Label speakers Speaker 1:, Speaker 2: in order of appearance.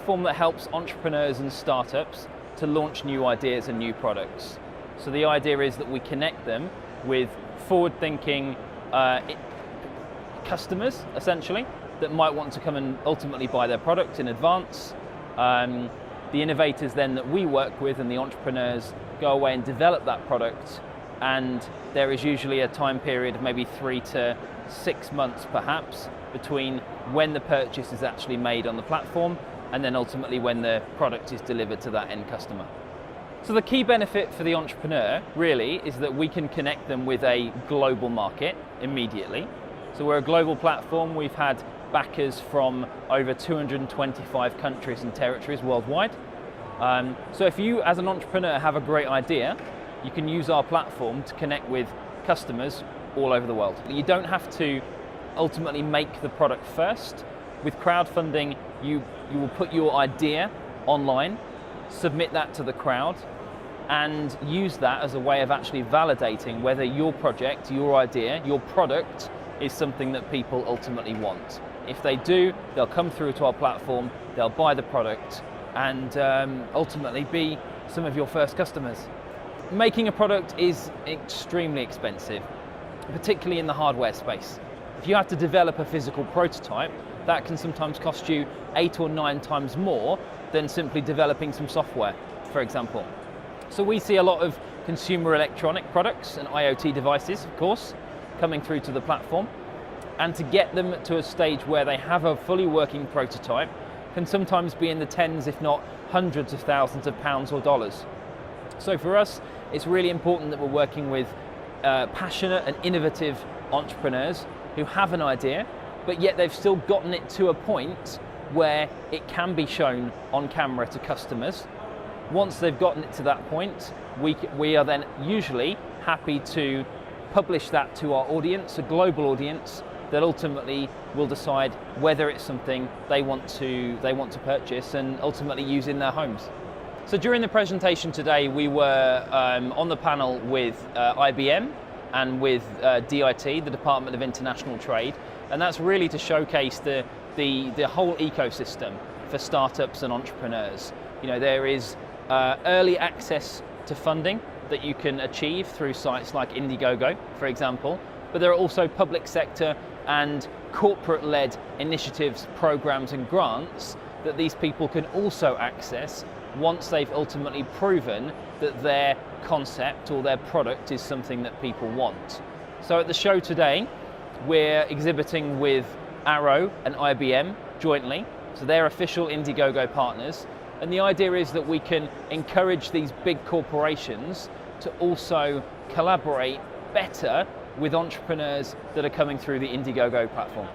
Speaker 1: platform that helps entrepreneurs and startups to launch new ideas and new products. So the idea is that we connect them with forward-thinking customers, essentially, that might want to come and ultimately buy their product in advance. The innovators then that we work with and the entrepreneurs go away and develop that product, and there is usually a time period of maybe 3 to 6 months perhaps between when the purchase is actually made on the platform and then ultimately when the product is delivered to that end customer. So the key benefit for the entrepreneur really is that we can connect them with a global market immediately. So we're a global platform. We've had backers from over 225 countries and territories worldwide. So if you as an entrepreneur have a great idea, you can use our platform to connect with customers all over the world. You don't have to ultimately make the product first. With crowdfunding, you will put your idea online, submit that to the crowd, and use that as a way of actually validating whether your project, your idea, your product is something that people ultimately want. If they do, they'll come through to our platform, they'll buy the product, and ultimately be some of your first customers. Making a product is extremely expensive, particularly in the hardware space. If you have to develop a physical prototype, that can sometimes cost you 8 or 9 times more than simply developing some software, for example. So we see a lot of consumer electronic products and IoT devices, of course, coming through to the platform. And to get them to a stage where they have a fully working prototype can sometimes be in the tens, if not hundreds of thousands of pounds or dollars. So for us, it's really important that we're working with passionate and innovative entrepreneurs who have an idea, but yet they've still gotten it to a point where it can be shown on camera to customers. Once they've gotten it to that point, we are then usually happy to publish that to our audience, a global audience, that ultimately will decide whether it's something they want to purchase and ultimately use in their homes. So during the presentation today, we were on the panel with IBM and with DIT, the Department of International Trade, and that's really to showcase the whole ecosystem for startups and entrepreneurs. You know, there is early access to funding that you can achieve through sites like Indiegogo, for example, but there are also public sector and corporate-led initiatives, programs and grants that these people can also access once they've ultimately proven that their concept or their product is something that people want. So at the show today, we're exhibiting with Arrow and IBM jointly, so they're official Indiegogo partners, and the idea is that we can encourage these big corporations to also collaborate better with entrepreneurs that are coming through the Indiegogo platform.